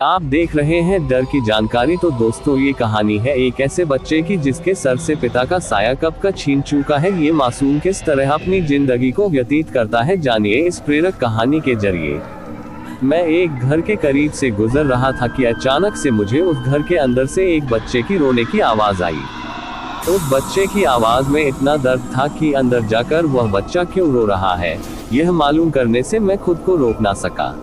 आप देख रहे हैं डर की जानकारी। तो दोस्तों, ये कहानी है एक ऐसे बच्चे की जिसके सर से पिता का साया कब का छीन चुका है। ये मासूम किस तरह अपनी जिंदगी को व्यतीत करता है, जानिए इस प्रेरक कहानी के जरिए। मैं एक घर के करीब से गुजर रहा था कि अचानक से मुझे उस घर के अंदर से एक बच्चे की रोने की आवाज आई। उस बच्चे की आवाज में इतना दर्द था कि अंदर जाकर वह बच्चा क्यों रो रहा है, यह मालूम करने से मैं खुद को रोक ना सका।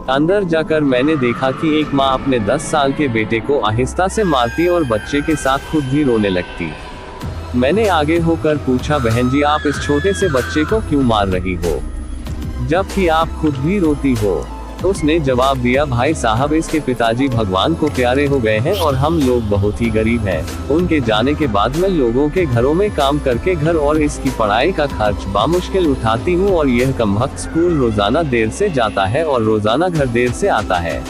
अंदर जाकर मैंने देखा कि एक माँ अपने 10 साल के बेटे को आहिस्ता से मारती और बच्चे के साथ खुद भी रोने लगती। मैंने आगे होकर पूछा, बहन जी, आप इस छोटे से बच्चे को क्यों मार रही हो, जबकि आप खुद भी रोती हो? उसने जवाब दिया, भाई साहब, इसके पिताजी भगवान को प्यारे हो गए हैं और हम लोग बहुत ही गरीब हैं। उनके जाने के बाद मैं लोगों के घरों में काम करके घर और इसकी पढ़ाई का खर्च बामुश्किल उठाती हूँ और यह कमबख्त स्कूल रोजाना देर से जाता है और रोजाना घर देर से आता है।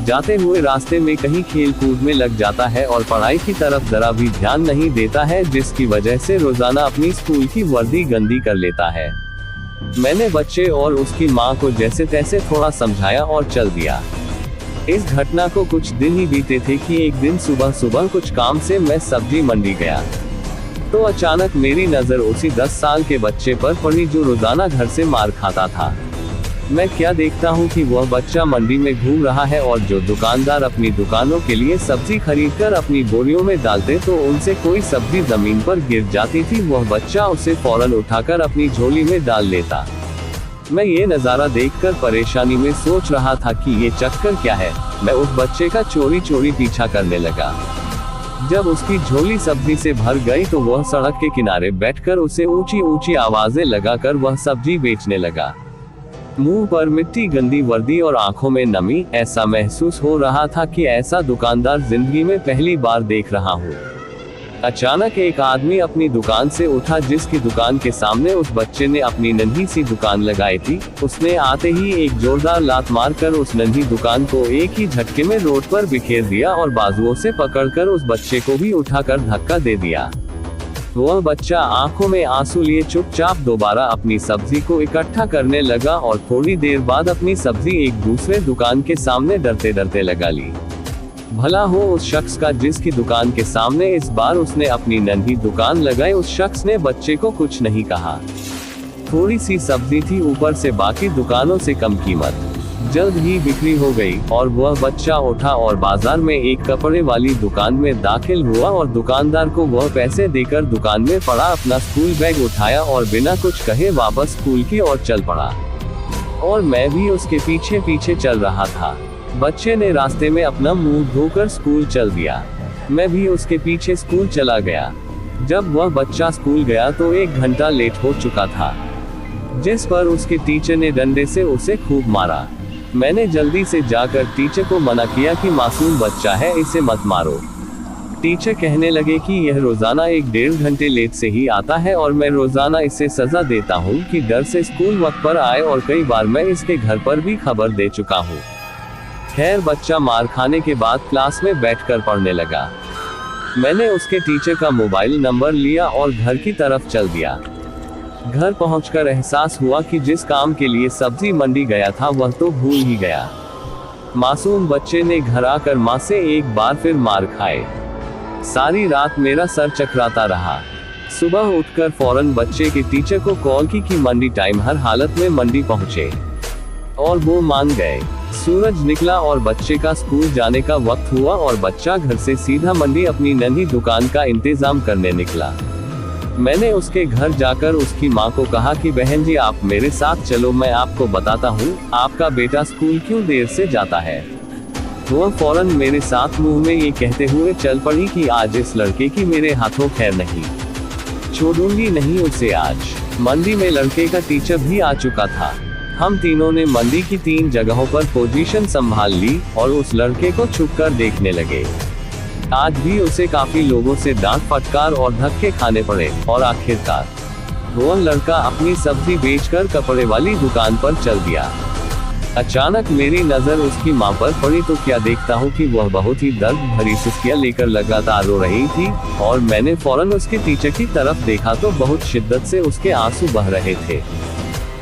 जाते हुए रास्ते में कहीं खेल कूद में लग जाता है और पढ़ाई की तरफ जरा भी ध्यान नहीं देता है, जिसकी वजह से रोजाना अपनी स्कूल की वर्दी गंदी कर लेता है। मैंने बच्चे और उसकी माँ को जैसे तैसे थोड़ा समझाया और चल दिया। इस घटना को कुछ दिन ही बीते थे कि एक दिन सुबह सुबह कुछ काम से मैं सब्जी मंडी गया, तो अचानक मेरी नज़र उसी 10 साल के बच्चे पर पड़ी जो रोजाना घर से मार खाता था। मैं क्या देखता हूँ कि वह बच्चा मंडी में घूम रहा है और जो दुकानदार अपनी दुकानों के लिए सब्जी खरीदकर अपनी बोरियों में डालते तो उनसे कोई सब्जी जमीन पर गिर जाती थी, वह बच्चा उसे फौरन उठाकर अपनी झोली में डाल लेता। मैं ये नज़ारा देखकर परेशानी में सोच रहा था कि ये चक्कर क्या है। मैं उस बच्चे का चोरी चोरी पीछा करने लगा। जब उसकी झोली सब्जी से भर गई तो वह सड़क के किनारे बैठकर उसे ऊंची ऊंची आवाजें लगाकर वह सब्जी बेचने लगा। मुंह पर मिट्टी, गंदी वर्दी और आंखों में नमी। ऐसा महसूस हो रहा था कि ऐसा दुकानदार जिंदगी में पहली बार देख रहा हूँ। अचानक एक आदमी अपनी दुकान से उठा जिसकी दुकान के सामने उस बच्चे ने अपनी नन्ही सी दुकान लगाई थी। उसने आते ही एक जोरदार लात मारकर उस नन्ही दुकान को एक ही झटके में रोड पर बिखेर दिया और बाजुओं से पकड़कर उस बच्चे को भी उठाकर धक्का दे दिया। वह बच्चा आंखों में आंसू लिए चुपचाप दोबारा अपनी सब्जी को इकट्ठा करने लगा और थोड़ी देर बाद अपनी सब्जी एक दूसरे दुकान के सामने डरते डरते लगा ली। भला हो उस शख्स का जिसकी दुकान के सामने इस बार उसने अपनी नन्ही दुकान लगाई। उस शख्स ने बच्चे को कुछ नहीं कहा। थोड़ी सी सब्जी थी, ऊपर से बाकी दुकानों से कम कीमत। जल्द ही बिक्री हो गई और वह बच्चा उठा और बाजार में एक कपड़े वाली दुकान में दाखिल हुआ और दुकानदार को वह पैसे देकर दुकान में पड़ा अपना स्कूल बैग उठाया और बिना कुछ कहे वापस स्कूल की ओर चल पड़ा। और मैं भी उसके पीछे पीछे चल रहा था। बच्चे ने रास्ते में अपना मुंह धोकर स्कूल चल दिया। मैं भी उसके पीछे स्कूल चला गया। जब वह बच्चा स्कूल गया तो 1 घंटा लेट हो चुका था, जिस पर उसके टीचर ने डंडे से उसे खूब मारा। मैंने जल्दी से जाकर टीचर को मना किया कि मासूम बच्चा है, इसे मत मारो। टीचर कहने लगे कि यह रोजाना 1-1.5 घंटे लेट से ही आता है और मैं रोजाना इसे सजा देता हूँ कि डर से स्कूल वक्त पर आए, और कई बार मैं इसके घर पर भी खबर दे चुका हूँ। खैर, बच्चा मार खाने के बाद क्लास में बैठकर पढ़ने लगा। मैंने उसके टीचर का मोबाइल नंबर लिया और घर की तरफ चल दिया। घर पहुंचकर एहसास हुआ कि जिस काम के लिए सब्जी मंडी गया था वह तो भूल ही गया। मासूम बच्चे ने घर आकर माँ से एक बार फिर मार खाए। सारी रात मेरा सर चकराता रहा। सुबह उठकर फौरन बच्चे के टीचर को कॉल की कि मंडी टाइम हर हालत में मंडी पहुंचे, और वो मान गए। सूरज निकला और बच्चे का स्कूल जाने का वक्त हुआ और बच्चा घर से सीधा मंडी अपनी नन्ही दुकान का इंतजाम करने निकला। मैंने उसके घर जाकर उसकी माँ को कहा कि बहन जी, आप मेरे साथ चलो, मैं आपको बताता हूँ आपका बेटा स्कूल क्यों देर से जाता है। वह फौरन मेरे साथ मुंह में ये कहते हुए चल पड़ी कि आज इस लड़के की मेरे हाथों खैर नहीं, छोड़ूंगी नहीं उसे आज। मंडी में लड़के का टीचर भी आ चुका था। हम तीनों ने मंडी की 3 जगहों पर पोजीशन संभाल ली और उस लड़के को छुपकर देखने लगे। आज भी उसे काफी लोगों से डांट फटकार और धक्के खाने पड़े और आखिरकार वह लड़का अपनी सब्जी बेचकर कपड़े वाली दुकान पर चल दिया। अचानक मेरी नजर उसकी माँ पर पड़ी तो क्या देखता हूँ कि वह बहुत ही दर्द भरी सुस्तियाँ लेकर लगातार रो रही थी, और मैंने फौरन उसके टीचर की तरफ देखा तो बहुत शिद्दत से उसके आंसू बह रहे थे।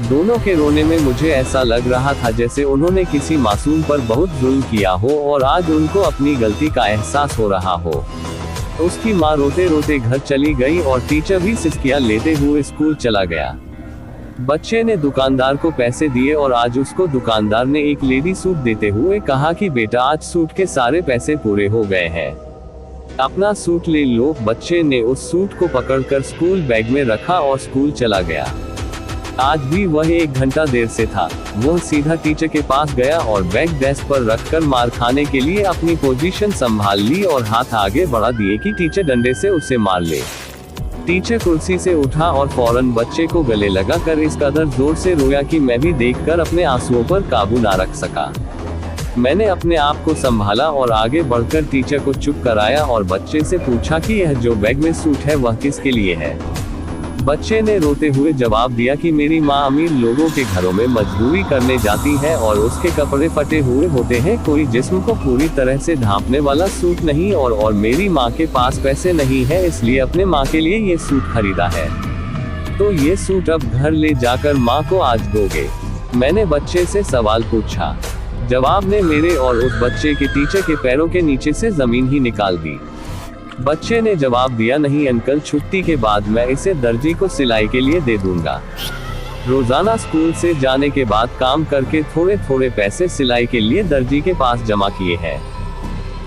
दोनों के रोने में मुझे ऐसा लग रहा था जैसे उन्होंने किसी मासूम पर बहुत जुल्म किया हो और आज उनको अपनी गलती का एहसास हो रहा हो। उसकी माँ रोते रोते घर चली गई और टीचर भी सिसकियां लेते हुए स्कूल चला गया। बच्चे ने दुकानदार को पैसे दिए और आज उसको दुकानदार ने एक लेडी सूट देते हुए कहा कि बेटा आज सूट के सारे पैसे पूरे हो गए हैं, अपना सूट ले लो। बच्चे ने उस सूट को पकड़कर स्कूल बैग में रखा और स्कूल चला गया। आज भी वह 1 घंटा देर से था। वह सीधा टीचर के पास गया और बैग डेस्क पर रखकर मार खाने के लिए अपनी पोजीशन संभाल ली और हाथ आगे बढ़ा दिए कि टीचर डंडे से उसे मार ले। टीचर कुर्सी से उठा और फौरन बच्चे को गले लगाकर इस कदर जोर से रोया कि मैं भी देखकर अपने आंसुओं पर काबू ना रख सका। मैंने अपने आप को संभाला और आगे बढ़कर टीचर को चुप कराया और बच्चे से पूछा कि यह जो बैग में सूट है वह किसके लिए है। बच्चे ने रोते हुए जवाब दिया कि मेरी माँ अमीर लोगों के घरों में मजदूरी करने जाती है और उसके कपड़े फटे हुए होते हैं, कोई जिस्म को पूरी तरह से ढांपने वाला सूट नहीं और मेरी माँ के पास पैसे नहीं है, इसलिए अपने माँ के लिए ये सूट खरीदा है। तो ये सूट अब घर ले जाकर माँ को आज दोगे? मैंने बच्चे से सवाल पूछा। जवाब ने मेरे और उस बच्चे के टीचर के पैरों के नीचे से जमीन ही निकाल दी। बच्चे ने जवाब दिया, नहीं अंकल, छुट्टी के बाद मैं इसे दर्जी को सिलाई के लिए दे दूंगा। रोजाना स्कूल से जाने के बाद काम करके थोड़े थोड़े पैसे सिलाई के लिए दर्जी के पास जमा किए हैं।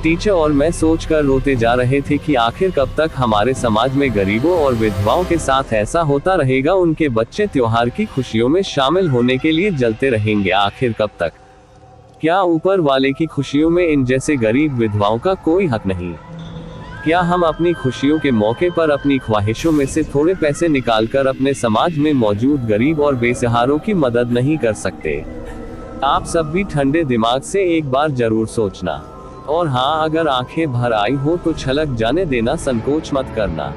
टीचर और मैं सोचकर रोते जा रहे थे कि आखिर कब तक हमारे समाज में गरीबों और विधवाओं के साथ ऐसा होता रहेगा। उनके बच्चे त्योहार की खुशियों में शामिल होने के लिए जलते रहेंगे। आखिर कब तक? क्या ऊपर वाले की खुशियों में इन जैसे गरीब विधवाओं का कोई हक नहीं? क्या हम अपनी खुशियों के मौके पर अपनी ख्वाहिशों में से थोड़े पैसे निकालकर अपने समाज में मौजूद गरीब और बेसहारों की मदद नहीं कर सकते? आप सब भी ठंडे दिमाग से एक बार जरूर सोचना। और हाँ, अगर आंखें भर आई हो तो छलक जाने देना, संकोच मत करना।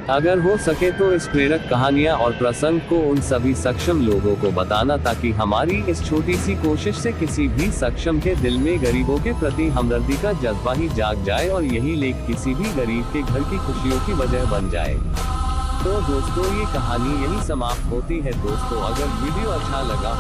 अगर हो सके तो इस प्रेरक कहानियाँ और प्रसंग को उन सभी सक्षम लोगों को बताना ताकि हमारी इस छोटी सी कोशिश से किसी भी सक्षम के दिल में गरीबों के प्रति हमदर्दी का जज्बा ही जाग जाए और यही लेख किसी भी गरीब के घर की खुशियों की वजह बन जाए। तो दोस्तों, ये कहानी यही समाप्त होती है। दोस्तों, अगर वीडियो अच्छा लगा